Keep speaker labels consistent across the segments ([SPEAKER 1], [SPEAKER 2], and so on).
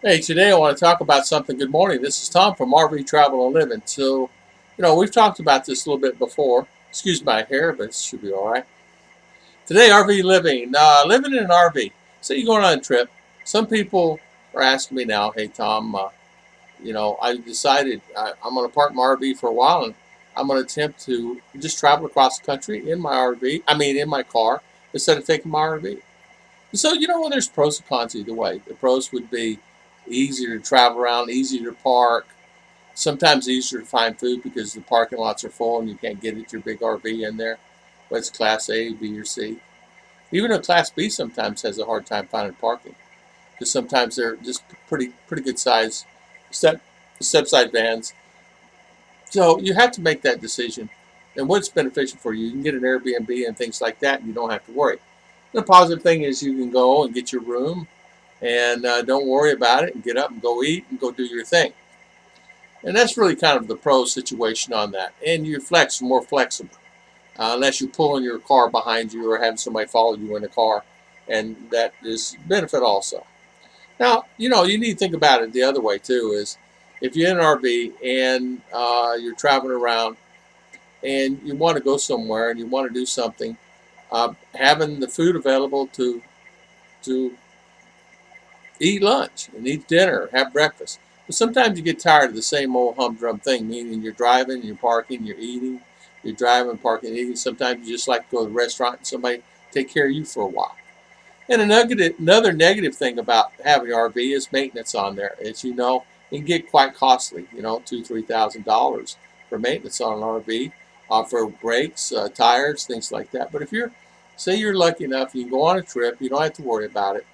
[SPEAKER 1] Hey, today I want to talk about something. Good morning. This is Tom from RV Travel and Living. So, we've talked about this a little bit before. Excuse my hair, but it should be all right. Today, RV living. Living in an RV. So you're going on a trip. Some people are asking me now, hey, Tom, I decided I'm going to park my RV for a while and I'm going to attempt to just travel across the country in my RV. I mean, in my car instead of taking my RV. So, there's pros and cons either way. The pros would be easier to travel around, easier to park, sometimes easier to find food because the parking lots are full and you can't get at your big RV in there. But it's Class A, B, or C. Even though Class B sometimes has a hard time finding parking because sometimes they're just pretty good size step side vans. So you have to make that decision. And what's beneficial for you? You can get an Airbnb and things like that, and you don't have to worry. The positive thing is you can go and get your room and don't worry about it and get up and go eat and go do your thing. And that's really kind of the pro situation on that. And you're more flexible, unless you're pulling your car behind you or having somebody follow you in a car, and that is benefit also. Now, you need to think about it the other way too. Is if you're in an RV and you're traveling around and you want to go somewhere and you want to do something, having the food available to eat lunch and eat dinner, have breakfast. But sometimes you get tired of the same old humdrum thing, meaning you're driving, you're parking, you're eating, you're driving, parking, eating. Sometimes you just like to go to the restaurant and somebody take care of you for a while. And another negative thing about having an RV is maintenance on there. As you know, it can get quite costly. $2,000-3,000 for maintenance on an RV, for brakes, tires, things like that. But if say you're lucky enough, you can go on a trip, you don't have to worry about it.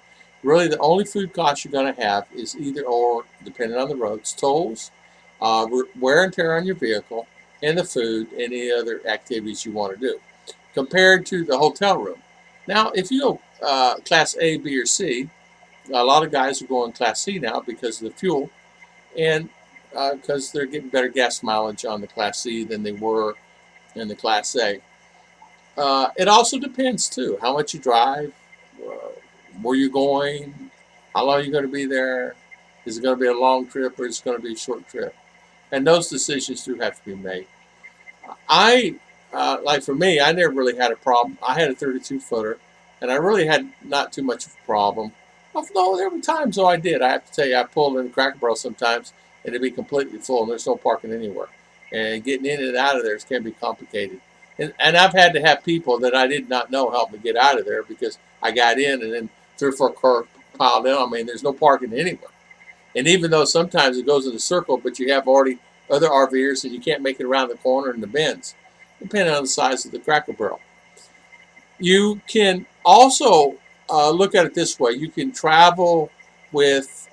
[SPEAKER 1] Really, the only food cost you're going to have is either or, depending on the roads, tolls, wear and tear on your vehicle, and the food, and any other activities you want to do, compared to the hotel room. Now, if you go Class A, B, or C, a lot of guys are going Class C now because of the fuel, and because they're getting better gas mileage on the Class C than they were in the Class A. It also depends too how much you drive, uh, where you're going, how long you're going to be there. Is it going to be a long trip or is it going to be a short trip? And those decisions do have to be made. I like for me, I never really had a problem. I had a 32 footer, and I really had not too much of a problem. Although there were times, though I did. I have to tell you, I pulled in Cracker Barrel sometimes, and it'd be completely full, and there's no parking anywhere. And getting in and out of there can be complicated. And I've had to have people that I did not know help me get out of there because I got in, and then 3 or 4 cars piled in. I mean, there's no parking anywhere. And even though sometimes it goes in a circle, but you have already other RVers and you can't make it around the corner in the bends, depending on the size of the Cracker Barrel. You can also look at it this way: you can travel with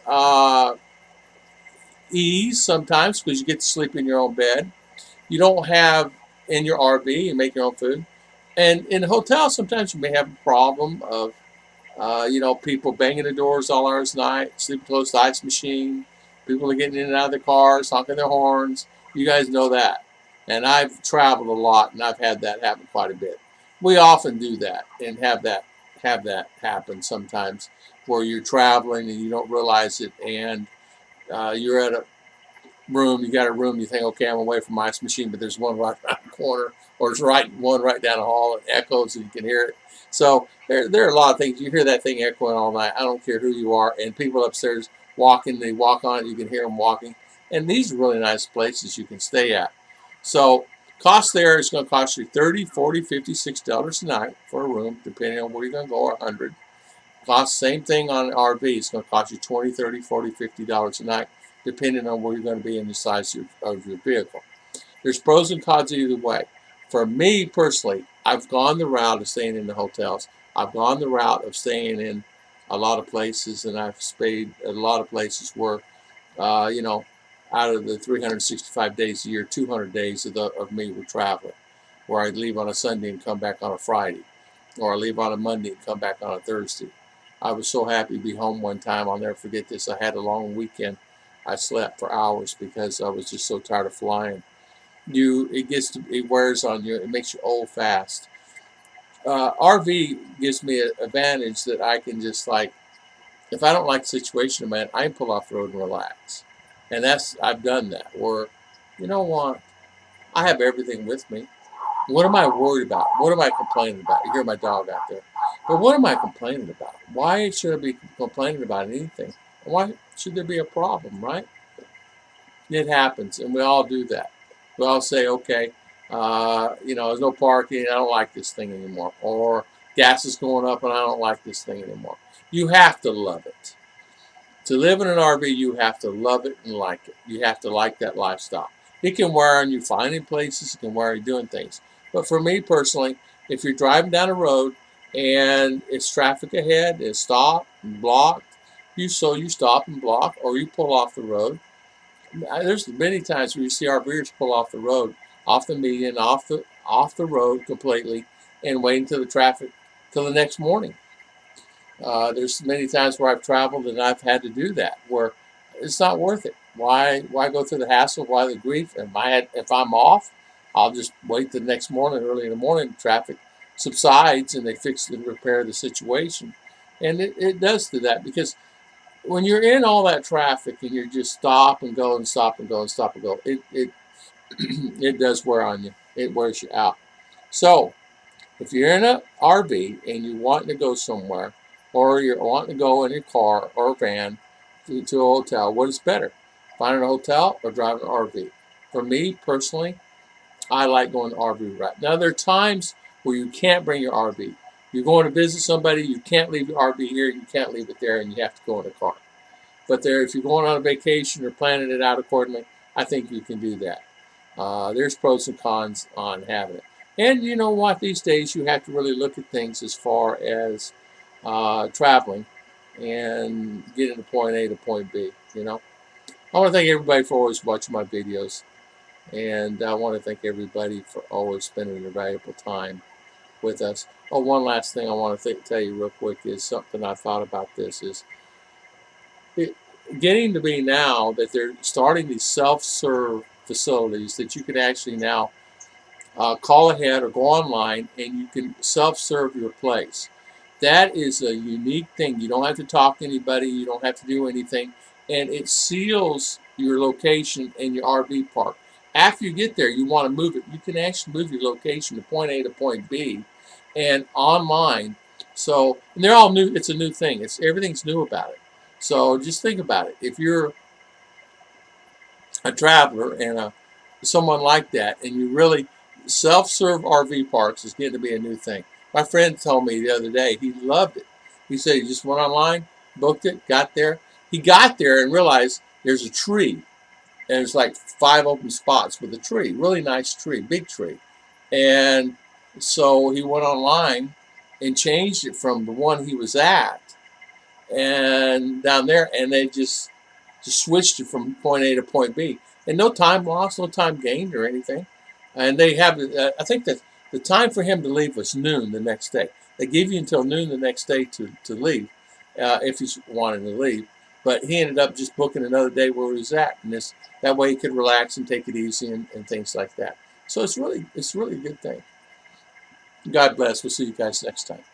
[SPEAKER 1] ease sometimes because you get to sleep in your own bed. You don't have in your RV and make your own food. And in hotels, sometimes you may have a problem of people banging the doors all hours of the night, sleeping close to the ice machine. People are getting in and out of their cars, honking their horns. You guys know that. And I've traveled a lot, and I've had that happen quite a bit. We often do that and have that happen sometimes, where you're traveling and you don't realize it, and you're at a room. You got a room. You think, okay, I'm away from my ice machine, but there's one right around the corner, or there's one right down the hall. It echoes, and you can hear it. So there are a lot of things. You hear that thing echoing all night. I don't care who you are. And people upstairs walking, they walk on it. You can hear them walking. And these are really nice places you can stay at. So cost there is going to cost you $30, $40, $50, $60 a night for a room, depending on where you're going to go, or 100. Cost same thing on an RV. It's going to cost you 20, 30, 40, $50 a night, depending on where you're going to be and the size of your vehicle. There's pros and cons either way. For me personally, I've gone the route of staying in the hotels. I've gone the route of staying in a lot of places, and I've stayed at a lot of places where, uh, you know, out of the 365 days a year, 200 days of me were traveling, where I'd leave on a Sunday and come back on a Friday, or I leave on a Monday and come back on a Thursday. I was so happy to be home one time. I'll never forget this. I had a long weekend. I slept for hours because I was just so tired of flying. It wears on you. It makes you old fast. RV gives me an advantage that I can just like If I don't like the situation, man, I can pull off the road and relax. And I've done that. Where, you know what? I have everything with me. What am I worried about? What am I complaining about? You hear my dog out there. But what am I complaining about? Why should I be complaining about anything? Why should there be a problem, right? It happens, and we all do that. We all say, okay, there's no parking, I don't like this thing anymore. Or gas is going up, and I don't like this thing anymore. You have to love it. To live in an RV, you have to love it and like it. You have to like that lifestyle. It can wear on you finding places, it can wear on you doing things. But for me personally, if you're driving down a road and it's traffic ahead, it's stopped and blocked, you stop and block, or you pull off the road. There's many times where you see RVers pull off the road, off the median, off the road completely, and wait until the traffic till the next morning. There's many times where I've traveled and I've had to do that, where it's not worth it. Why go through the hassle? Why the grief? If I'm off, I'll just wait the next morning, early in the morning, traffic subsides and they fix and repair the situation. And it does do that, because when you're in all that traffic and you're just stop and go and stop and go and stop and go, it it does wear on you. It wears you out. So if you're in an RV and you want to go somewhere, or you're wanting to go in a car or a van to a hotel, what is better? Finding a hotel or driving an RV? For me personally, I like going to RV right now. There are times where you can't bring your RV. You're going to visit somebody, you can't leave your RV here, you can't leave it there, and you have to go in a car. But if you're going on a vacation or planning it out accordingly, I think you can do that. There's pros and cons on having it. And you know what? These days you have to really look at things as far as traveling and getting to point A to point B. I want to thank everybody for always watching my videos. And I want to thank everybody for always spending their valuable time with us. Oh, one last thing I want to tell you real quick is something I thought about this is it, getting to be now that they're starting these self-serve facilities that you can actually now call ahead or go online and you can self-serve your place. That is a unique thing. You don't have to talk to anybody. You don't have to do anything. And it seals your location in your RV park. After you get there, you want to move it. You can actually move your location to point A to point B and online. So, and they're all new. It's a new thing. Everything's new about it. So just think about it. If you're a traveler and someone like that, and you really self-serve RV parks is getting to be a new thing. My friend told me the other day he loved it. He said he just went online, booked it, got there. He got there and realized there's a tree, and there's like 5 open spots with a tree, really nice tree, big tree. And so he went online and changed it from the one he was at and down there, and they just switched it from point A to point B, and no time lost, no time gained or anything. And they have, I think that the time for him to leave was noon the next day. They give you until noon the next day to leave, if he's wanting to leave. But he ended up just booking another day where he was at, and that way he could relax and take it easy and things like that. So it's really a good thing. God bless. We'll see you guys next time.